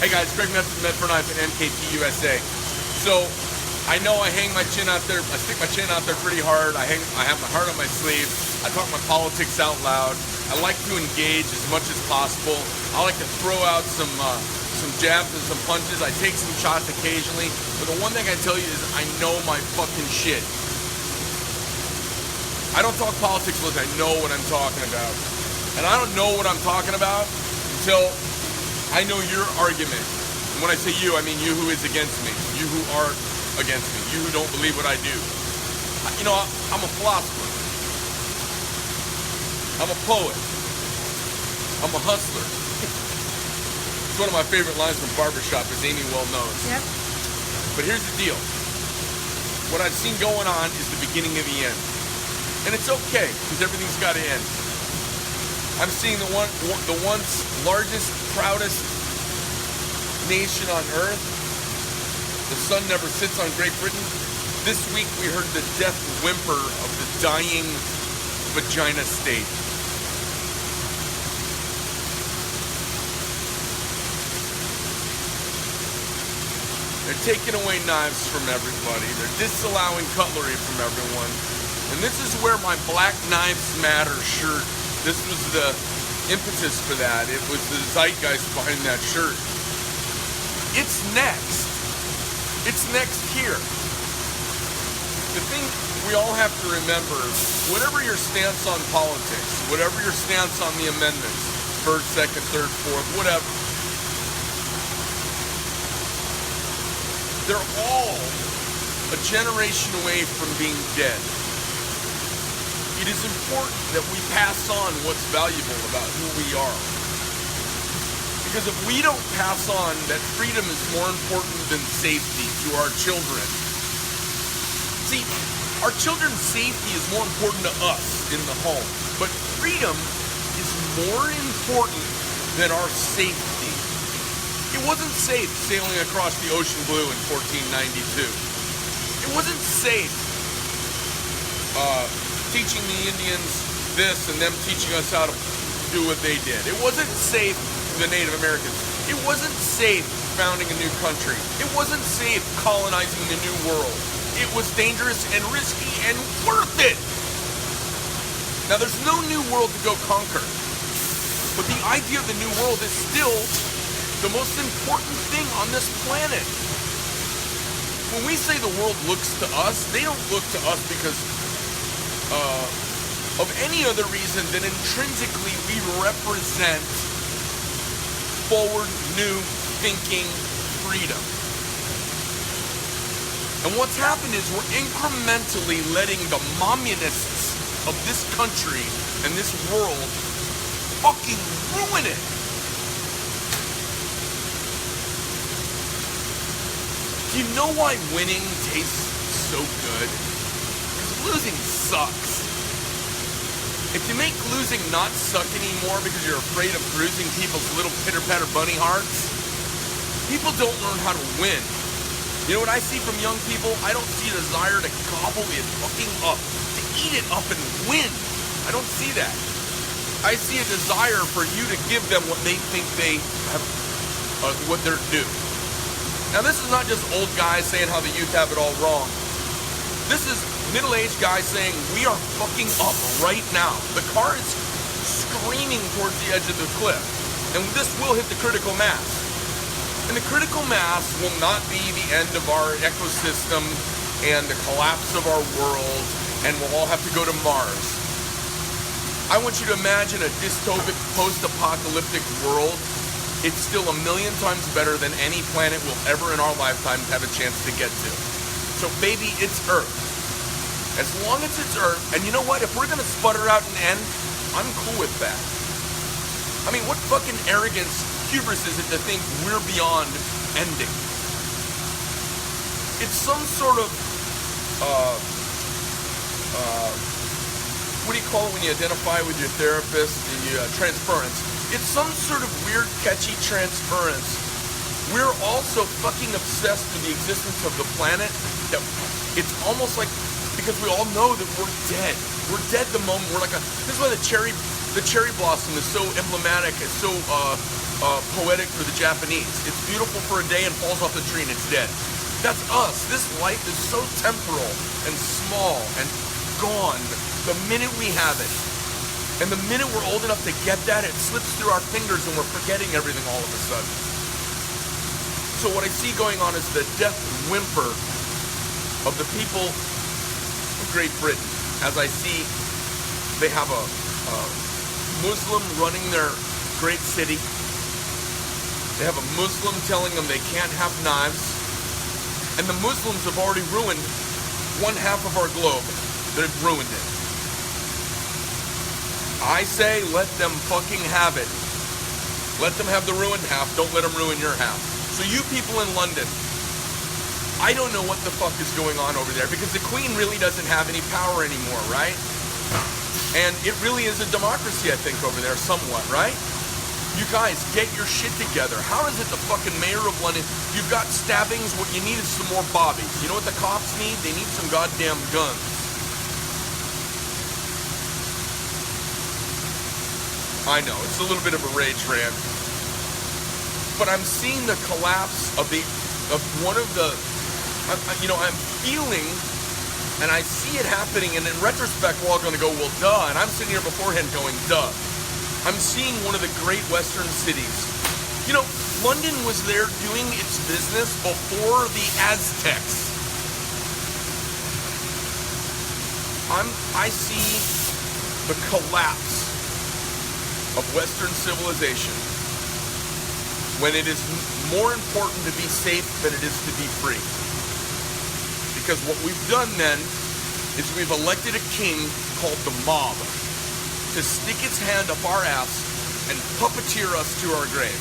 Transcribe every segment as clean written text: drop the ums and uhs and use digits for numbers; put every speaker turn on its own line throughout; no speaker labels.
Hey guys, Greg Medford and NKT USA. So, I know I hang my chin out there, I stick my chin out there pretty hard. I have my heart on my sleeve. I talk my politics out loud. I like to engage as much as possible. I like to throw out some jabs and some punches. I take some shots occasionally. But the one thing I tell you is I know my fucking shit. I don't talk politics unless I know what I'm talking about. And I don't know what I'm talking about until I know your argument. And when I say you, I mean you who is against me. You who are against me. You who don't believe what I do. You know, I'm a philosopher. I'm a poet. I'm a hustler. It's one of my favorite lines from Barbershop, as Amy well knows.
Yep.
But here's the deal. What I've seen going on is the beginning of the end. And it's okay, because everything's got to end. I'm seeing the once largest, proudest nation on earth. The sun never sits on Great Britain. This week we heard the death whimper of the dying vagina state. They're taking away knives from everybody. They're disallowing cutlery from everyone. And this is where my Black Knives Matter shirt, this was the impetus for that. It was the zeitgeist behind that shirt. It's next. It's next here. The thing we all have to remember is whatever your stance on politics, whatever your stance on the amendments, first, second, third, fourth, whatever, they're all a generation away from being dead. It is important that we pass on what's valuable about who we are. Because if we don't pass on that freedom is more important than safety to our children. See, our children's safety is more important to us in the home. But freedom is more important than our safety. It wasn't safe sailing across the ocean blue in 1492. It wasn't safe teaching the Indians this and them teaching us how to do what they did. It wasn't safe for the Native Americans. It wasn't safe founding a new country. It wasn't safe colonizing the new world. It was dangerous and risky and worth it. Now there's no new world to go conquer. But the idea of the new world is still the most important thing on this planet. When we say the world looks to us, they don't look to us because of any other reason than intrinsically we represent forward, new thinking freedom. And what's happened is we're incrementally letting the communists of this country and this world fucking ruin it. Do you know why winning tastes so good? Because losing sucks. If you make losing not suck anymore because you're afraid of bruising people's little pitter-patter bunny hearts, people don't learn how to win. You know what I see from young people? I don't see a desire to gobble it fucking up, to eat it up and win. I don't see that. I see a desire for you to give them what they think they have, what they're due. Now this is not just old guys saying how the youth have it all wrong. This is middle-aged guys saying we are fucking up right now. The car is screaming towards the edge of the cliff. And this will hit the critical mass. And the critical mass will not be the end of our ecosystem and the collapse of our world and we'll all have to go to Mars. I want you to imagine a dystopic post-apocalyptic world. It's still 1,000,000 times better than any planet we'll ever in our lifetimes have a chance to get to. So baby, it's Earth. As long as it's Earth, and you know what? If we're gonna sputter out and end, I'm cool with that. I mean, what fucking arrogance, hubris is it to think we're beyond ending? It's some sort of, what do you call it when you identify with your therapist? Transference. It's some sort of weird, catchy transference. We're also fucking obsessed with the existence of the planet that it's almost like, because we all know that we're dead. We're dead the moment we're like this is why the cherry The cherry blossom is so emblematic, it's so poetic for the Japanese. It's beautiful for a day and falls off the tree and it's dead. That's us. This life is so temporal and small and gone the minute we have it. And the minute we're old enough to get that, it slips through our fingers and we're forgetting everything all of a sudden. So what I see going on is the death whimper of the people of Great Britain. As I see, they have a Muslim running their great city. They have a Muslim telling them they can't have knives. And the Muslims have already ruined one half of our globe. They've ruined it. I say let them fucking have it. Let them have the ruined half. Don't let them ruin your half. So you people in London, I don't know what the fuck is going on over there because the Queen really doesn't have any power anymore, right? And it really is a democracy, I think, over there somewhat, right? You guys, get your shit together. How is it the fucking mayor of London, you've got stabbings, what you need is some more bobbies. You know what the cops need? They need some goddamn guns. I know, it's a little bit of a rage rant. But I'm seeing the collapse of one of the, I'm feeling, and I see it happening, and in retrospect, we're all going to go, well, duh, and I'm sitting here beforehand going, duh. I'm seeing one of the great western cities. You know, London was there doing its business before the Aztecs. I see the collapse of Western civilization when it is more important to be safe than it is to be free. Because what we've done then is we've elected a king called the mob to stick its hand up our ass and puppeteer us to our grave.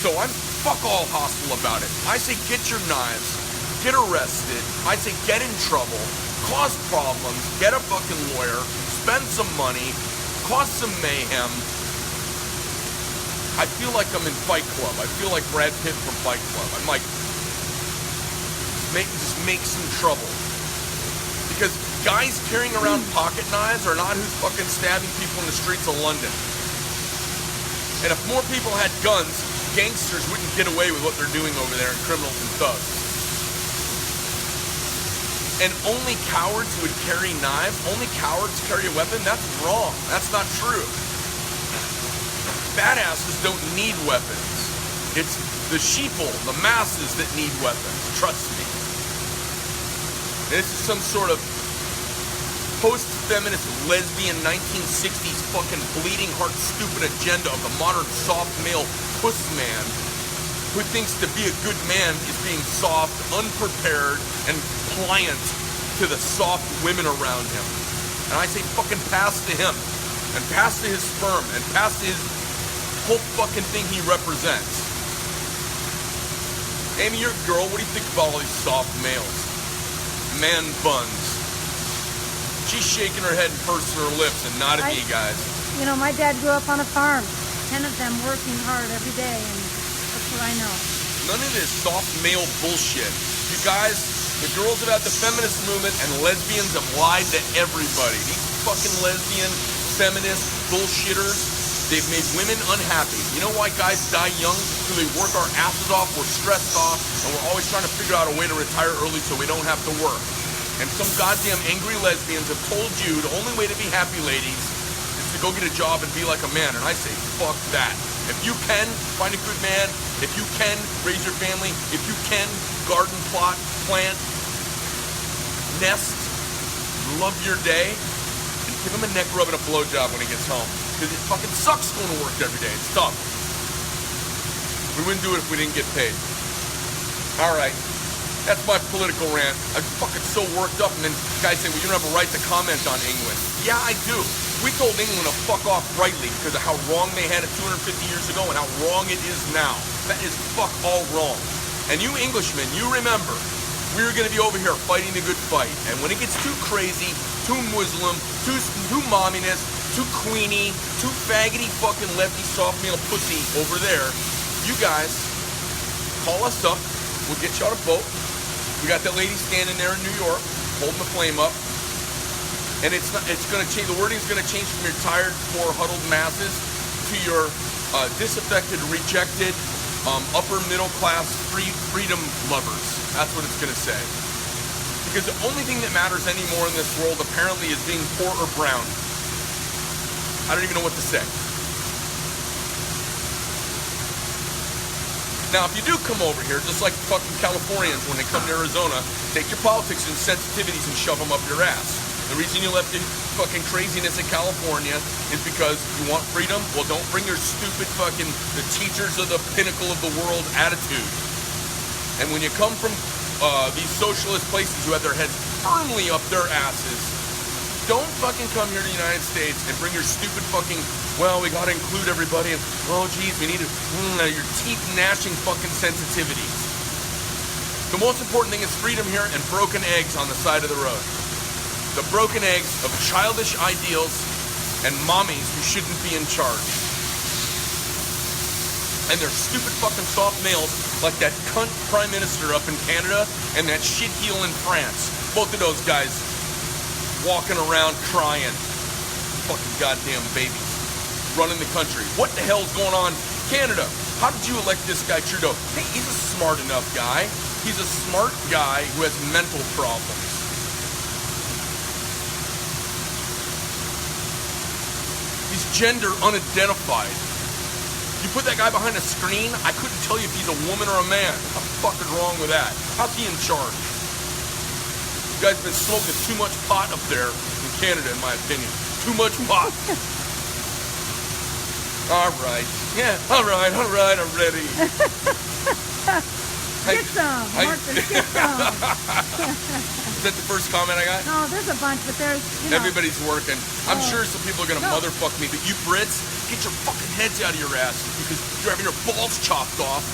So I'm fuck all hostile about it. I say get your knives, get arrested, I say get in trouble, cause problems, get a fucking lawyer, spend some money, cause some mayhem. I feel like I'm in Fight Club. I feel like Brad Pitt from Fight Club. I'm like, just make some trouble. Because guys carrying around pocket knives are not who's fucking stabbing people in the streets of London. And if more people had guns, gangsters wouldn't get away with what they're doing over there, and criminals and thugs. And only cowards would carry knives, only cowards carry a weapon. That's wrong. That's not true. Badasses don't need weapons. It's the sheeple, the masses that need weapons. Trust me. This is some sort of post-feminist, lesbian, 1960s fucking bleeding heart stupid agenda of the modern soft male puss man who thinks to be a good man is being soft, unprepared, and pliant to the soft women around him. And I say fucking pass to him, and pass to his sperm, and pass to his whole fucking thing he represents. Amy, you're a girl, what do you think about all these soft males? Man buns. She's shaking her head and pursing her lips and not at me, guys.
You know, my dad grew up on a farm. 10 of them working hard every day, and that's what I know.
None of this soft male bullshit. You guys, the girls about the feminist movement and lesbians have lied to everybody. These fucking lesbian, feminist bullshitters, they've made women unhappy. You know why guys die young? Because we work our asses off, we're stressed off, and we're always trying to figure out a way to retire early so we don't have to work. And some goddamn angry lesbians have told you the only way to be happy, ladies, is to go get a job and be like a man. And I say, fuck that. If you can, find a good man. If you can, raise your family. If you can, garden, plot, plant, nest, love your day, and give him a neck rub and a blowjob when he gets home. Because it fucking sucks going to work every day. It's tough. We wouldn't do it if we didn't get paid. All right. That's my political rant. I'm fucking so worked up, and then guys say, well, you don't have a right to comment on England. Yeah, I do. We told England to fuck off rightly because of how wrong they had it 250 years ago and how wrong it is now. That is fuck all wrong. And you Englishmen, you remember, we were going to be over here fighting the good fight. And when it gets too crazy, too Muslim, too momminess, too queenie, too faggoty fucking lefty soft male pussy over there, you guys, call us up. We'll get you on a boat. We got that lady standing there in New York, holding the flame up. And it's going to change. The wording's going to change from your tired, poor, huddled masses to your disaffected, rejected, upper middle class, freedom lovers. That's what it's going to say. Because the only thing that matters anymore in this world apparently is being poor or brown. I don't even know what to say. Now, if you do come over here, just like fucking Californians when they come to Arizona, take your politics and sensitivities and shove them up your ass. The reason you left your fucking craziness in California is because you want freedom? Well, don't bring your stupid fucking, the teachers of the pinnacle of the world attitude. And when you come from these socialist places who have their heads firmly up their asses, don't fucking come here to the United States and bring your stupid fucking, well, we gotta include everybody, and, oh, geez, we need to, your teeth-gnashing fucking sensitivities. The most important thing is freedom here and broken eggs on the side of the road. The broken eggs of childish ideals and mommies who shouldn't be in charge. And they're stupid fucking soft males like that cunt prime minister up in Canada and that shitheel in France. Both of those guys walking around crying. Fucking goddamn babies. Running the country. What the hell's going on? Canada, how did you elect this guy Trudeau? Hey, he's a smart enough guy. He's a smart guy who has mental problems. He's gender unidentified. You put that guy behind a screen, I couldn't tell you if he's a woman or a man. What the fuck is wrong with that? How's he in charge? You guys been smoking too much pot up there in Canada, in my opinion. Too much pot. All right. Yeah, all right, I'm ready.
Get some, Marcus, get some.
Is that the first comment I got?
No, there's a bunch, but there's,
Everybody's working. I'm sure some people are going to motherfuck me, but you Brits, get your fucking heads out of your ass because you're having your balls chopped off.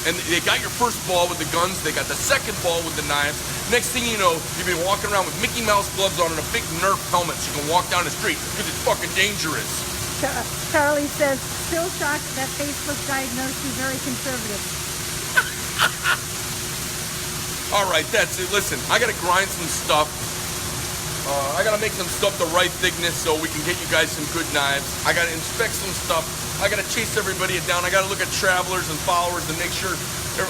And they got your first ball with the guns, they got the second ball with the knives. Next thing you know, you've been walking around with Mickey Mouse gloves on and a big Nerf helmet so you can walk down the street because it's fucking dangerous.
Charlie says, still shocked that Facebook diagnosed you very conservative.
All right, that's it. Listen, I got to grind some stuff. I got to make some stuff the right thickness so we can get you guys some good knives. I got to inspect some stuff. I got to chase everybody down. I got to look at travelers and followers and make sure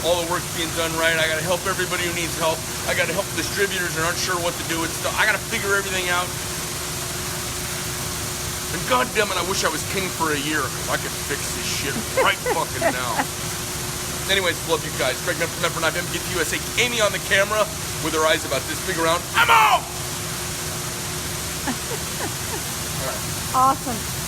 all the work's being done right. I got to help everybody who needs help. I got to help distributors that aren't sure what to do with stuff. I got to figure everything out. And goddammit, I wish I was king for a year because I could fix this shit right fucking now. Anyways, love you guys. Craig Medford, I've get to USA. Amy on the camera with her eyes about this big around. I'm out!
Awesome.